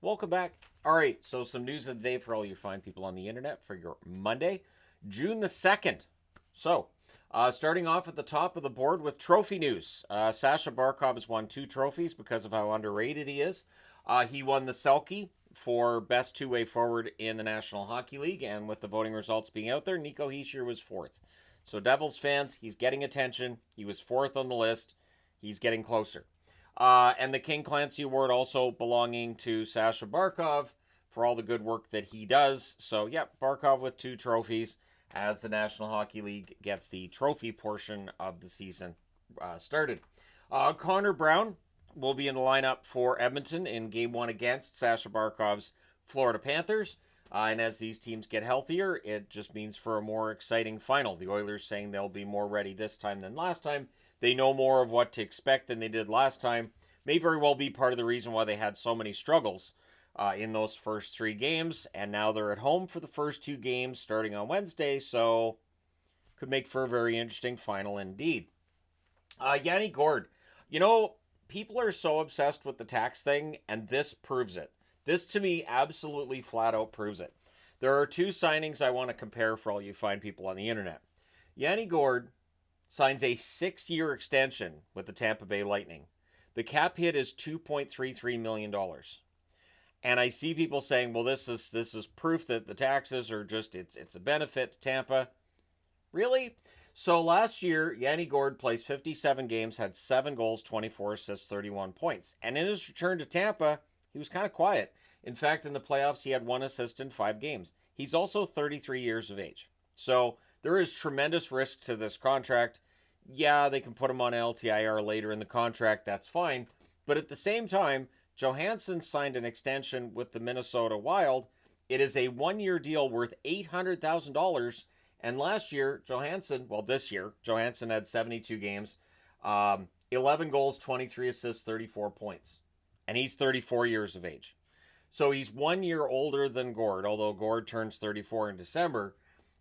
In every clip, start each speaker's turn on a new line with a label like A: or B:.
A: Welcome back. All right, so some news of the day for all you fine people on the internet for your Monday, June the 2nd. So, starting off at the top of the board with trophy news. Sasha Barkov has won 2 trophies because of how underrated he is. He won the Selke for best two-way forward in the National Hockey League, and with the voting results being out there, Nico Hischier was 4th. So Devils fans, he's getting attention. He was 4th on the list. He's getting closer. And the King Clancy Award also belonging to Sasha Barkov for all the good work that he does. So, yep, Barkov with 2 trophies as the National Hockey League gets the trophy portion of the season started. Connor Brown will be in the lineup for Edmonton in Game 1 against Sasha Barkov's Florida Panthers. And as these teams get healthier, it just means for a more exciting final. The Oilers saying they'll be more ready this time than last time. They know more of what to expect than they did last time. May very well be part of the reason why they had so many struggles in those first 3 games. And now they're at home for the first 2 games starting on Wednesday. So could make for a very interesting final indeed. Yanni Gourde. You know, people are so obsessed with the tax thing, and this proves it. This, to me, absolutely flat out proves it. There are 2 signings I want to compare for all you fine people on the internet. Yanni Gourde signs a 6-year extension with the Tampa Bay Lightning. The cap hit is $2.33 million. And I see people saying, well, this is proof that the taxes are just, it's a benefit to Tampa. Really? So last year, Yanni Gourde plays 57 games, had 7 goals, 24 assists, 31 points. And in his return to Tampa, he was kind of quiet. In fact, in the playoffs, he had 1 assist in 5 games. He's also 33 years of age. So there is tremendous risk to this contract. Yeah, they can put him on LTIR later in the contract. That's fine. But at the same time, Johansson signed an extension with the Minnesota Wild. It is a 1-year deal worth $800,000. And last year, this year, Johansson had 72 games, 11 goals, 23 assists, 34 points. And he's 34 years of age. So he's 1 year older than Gourde, although Gourde turns 34 in December,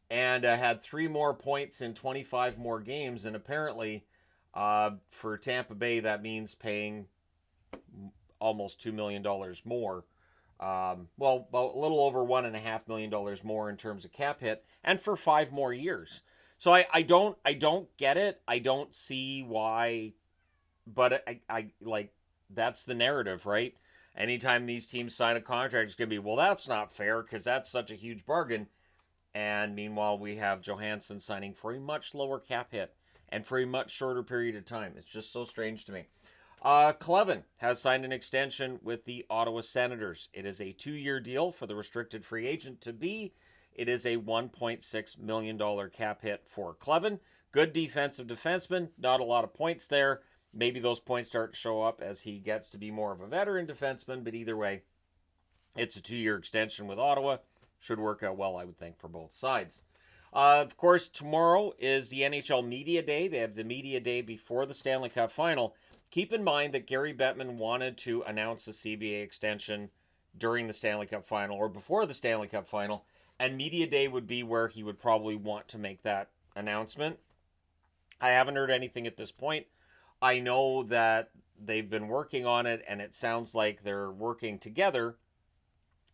A: and had 3 more points in 25 more games. And apparently, for Tampa Bay, that means paying almost $2 million more. A little over $1.5 million more in terms of cap hit, and for 5 more years. So I don't get it. I don't see why, but I like, that's the narrative, right? Anytime these teams sign a contract, it's gonna be, well, that's not fair because that's such a huge bargain. And meanwhile, we have Johansson signing for a much lower cap hit and for a much shorter period of time. It's just so strange to me. Cleven has signed an extension with the Ottawa Senators. It is a 2-year deal for the restricted free agent to be. It is a $1.6 million cap hit for Cleven. Good defensive defenseman. Not a lot of points there. Maybe those points start to show up as he gets to be more of a veteran defenseman. But either way, it's a 2-year extension with Ottawa. Should work out well, I would think, for both sides. Of course, tomorrow is the NHL Media Day. They have the Media Day before the Stanley Cup Final. Keep in mind that Gary Bettman wanted to announce the CBA extension during the Stanley Cup Final or before the Stanley Cup Final, and Media Day would be where he would probably want to make that announcement. I haven't heard anything at this point. I know that they've been working on it, and it sounds like they're working together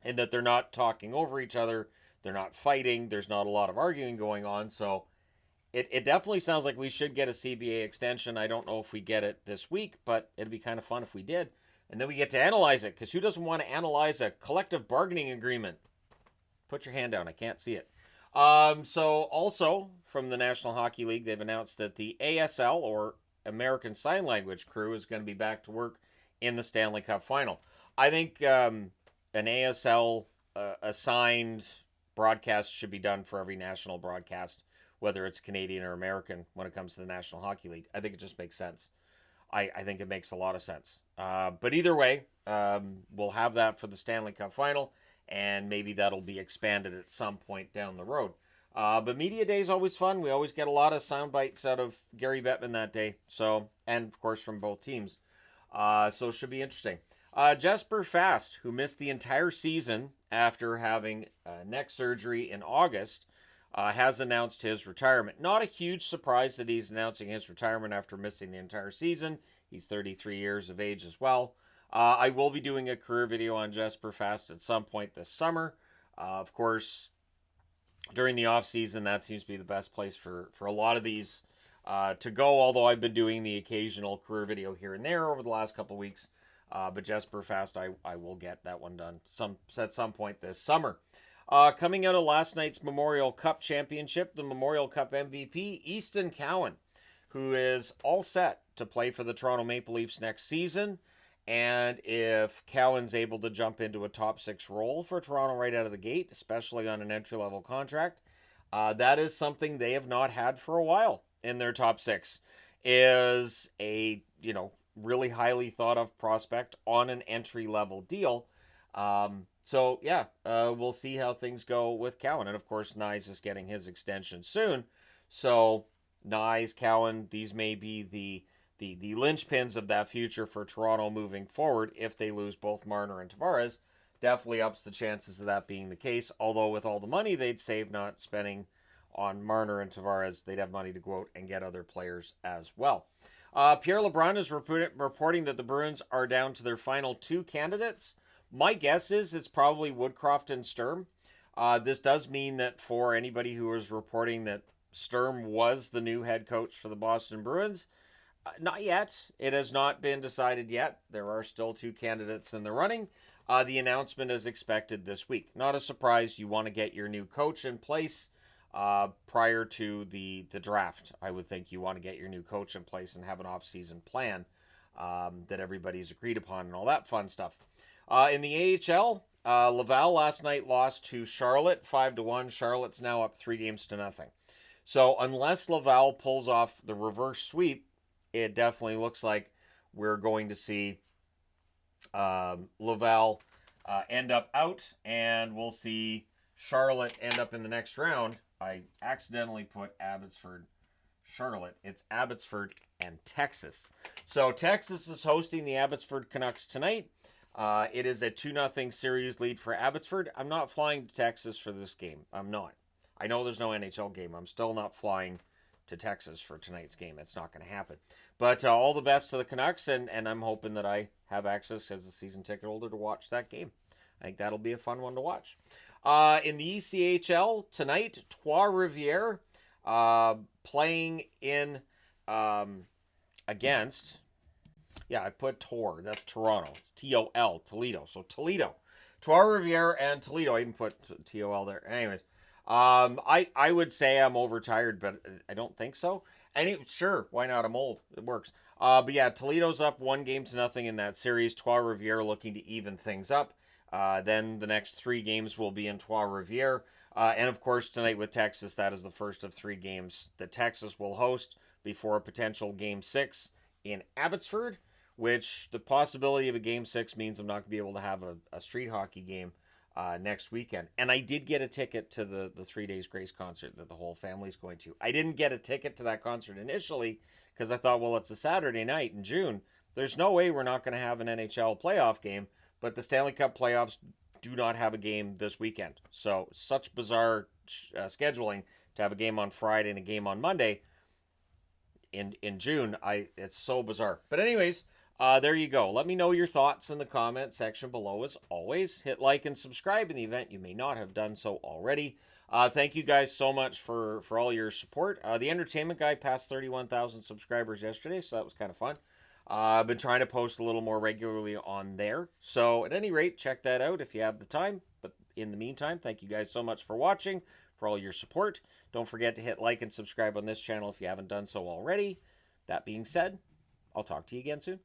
A: and that they're not talking over each other. They're not fighting. There's not a lot of arguing going on, so it definitely sounds like we should get a CBA extension. I don't know if we get it this week, but it'd be kind of fun if we did. And then we get to analyze it, because who doesn't want to analyze a collective bargaining agreement? Put your hand down. I can't see it. So also from the National Hockey League, they've announced that the ASL, or American Sign Language crew, is going to be back to work in the Stanley Cup Final. I think an ASL assigned broadcast should be done for every national broadcast, whether it's Canadian or American, when it comes to the National Hockey League. I think it just makes sense. I think it makes a lot of sense. But either way, we'll have that for the Stanley Cup Final, and maybe that'll be expanded at some point down the road. But Media Day is always fun. We always get a lot of sound bites out of Gary Bettman that day. So, and of course from both teams. So it should be interesting. Jesper Fast, who missed the entire season after having neck surgery in August, has announced his retirement. Not a huge surprise that he's announcing his retirement after missing the entire season. He's 33 years of age as well. I will be doing a career video on Jesper Fast at some point this summer. Of course, during the off season, that seems to be the best place for a lot of these to go. Although I've been doing the occasional career video here and there over the last couple of weeks. But Jesper Fast, I will get that one done at some point this summer. Coming out of last night's Memorial Cup Championship, the Memorial Cup MVP, Eastston Cowan, who is all set to play for the Toronto Maple Leafs next season. And if Cowan's able to jump into a top 6 role for Toronto right out of the gate, especially on an entry-level contract, that is something they have not had for a while in their top 6, is a, really highly thought of prospect on an entry-level deal. So, we'll see how things go with Cowan. And, of course, Nyes is getting his extension soon. So, Nyes, Cowan, these may be the linchpins of that future for Toronto moving forward. If they lose both Marner and Tavares, definitely ups the chances of that being the case. Although with all the money they'd save not spending on Marner and Tavares, they'd have money to go out and get other players as well. Pierre LeBrun is reporting that the Bruins are down to their final 2 candidates. My guess is it's probably Woodcroft and Sturm. This does mean that for anybody who is reporting that Sturm was the new head coach for the Boston Bruins, not yet. It has not been decided yet. There are still 2 candidates in the running. The announcement is expected this week. Not a surprise. You want to get your new coach in place prior to the draft. I would think you want to get your new coach in place and have an off-season plan that everybody's agreed upon and all that fun stuff. In the AHL, Laval last night lost to Charlotte 5-1. Charlotte's now up 3-0. So unless Laval pulls off the reverse sweep, it definitely looks like we're going to see Laval end up out, and we'll see Charlotte end up in the next round. I accidentally put Abbotsford, Charlotte. It's Abbotsford and Texas. So Texas is hosting the Abbotsford Canucks tonight. It is a 2-0 series lead for Abbotsford. I'm not flying to Texas for this game. I'm not. I know there's no NHL game. I'm still not flying to Texas for tonight's game. It's not going to happen. But all the best to the Canucks, and I'm hoping that I have access as a season ticket holder to watch that game. I think that'll be a fun one to watch. In the ECHL tonight, Trois-Rivières playing in against... Yeah, I put Tor. That's Toronto. It's T-O-L, Toledo. So Toledo. Trois-Rivières and Toledo. I even put T-O-L there. Anyways, I would say I'm overtired, but I don't think so. Sure, why not? I'm old. It works. But yeah, Toledo's up 1-0 in that series. Trois-Rivières looking to even things up. Then the next 3 games will be in Trois-Rivières. And of course, tonight with Texas, that is the first of 3 games that Texas will host before a potential Game 6 in Abbotsford, which the possibility of a Game 6 means I'm not going to be able to have a street hockey game next weekend. And I did get a ticket to the 3 Days Grace concert that the whole family's going to. I didn't get a ticket to that concert initially because I thought, well, it's a Saturday night in June. There's no way we're not going to have an NHL playoff game, but the Stanley Cup playoffs do not have a game this weekend. So such bizarre scheduling to have a game on Friday and a game on Monday in June. It's so bizarre. But anyways, there you go. Let me know your thoughts in the comment section below. As always, hit like and subscribe in the event you may not have done so already. Thank you guys so much for all your support. The Entertainment Guy passed 31,000 subscribers yesterday, so that was kind of fun. I've been trying to post a little more regularly on there. So at any rate, check that out if you have the time. But in the meantime, thank you guys so much for watching, for all your support. Don't forget to hit like and subscribe on this channel if you haven't done so already. That being said, I'll talk to you again soon.